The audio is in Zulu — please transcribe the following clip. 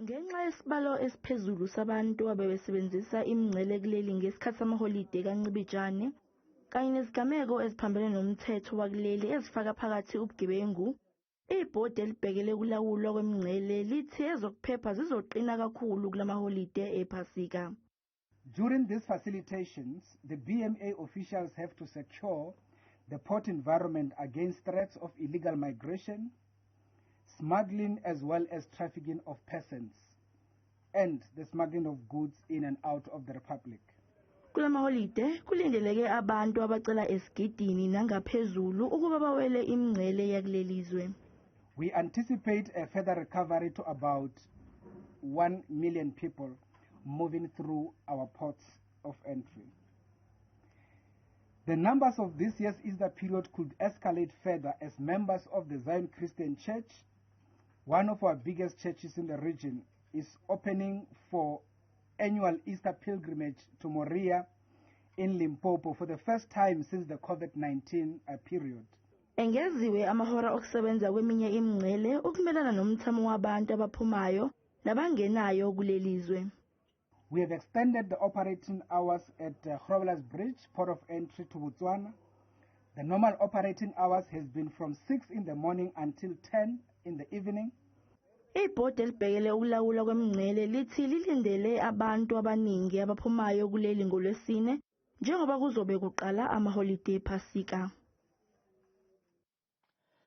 Ngenxa yesibalo esiphezulu sabantu abebesebenzisa imingcele kuleli ngesikhathi samaholide kancibijane kanye nezigameko eziphambene nomthetho wakuleli ezifaka phakathi ubugebengu, ibhodi elibhekele ukulawulwa kwemingcele lithi ezokuphepha zizoqina kakhulu kulamaholide ePhasika. During these facilitations, the BMA officials have to secure the port environment against threats of illegal migration, smuggling as well as trafficking of persons, and the smuggling of goods in and out of the Republic. Kulamaholide kulindeleke abantu abacela esigidini nangaphezulu ukuba bawele imingcele yakulelizwe. We anticipate a further recovery to about 1 million people moving through our ports of entry. The numbers of this year's Easter period could escalate further as members of the Zion Christian Church, one of our biggest churches in the region, is opening for annual Easter pilgrimage to Moriah in Limpopo for the first time since the COVID-19 period. Engeziwe amahora okusebenza kweminye imingcele ukumelana nomthamo wabantu abaphumayo nabangenayo kulelizwe. We have extended the operating hours at Groblersdal Bridge, port of entry to Botswana. The normal operating hours has been from 6 in the morning until 10 in the evening. Ibhodi elibhekele ukulawulwa kwemingcele lithi lilindele abantu abaningi abaphumayo kuleli ngoLwesine njengoba kuzobe kuqala amaholide ePhasika.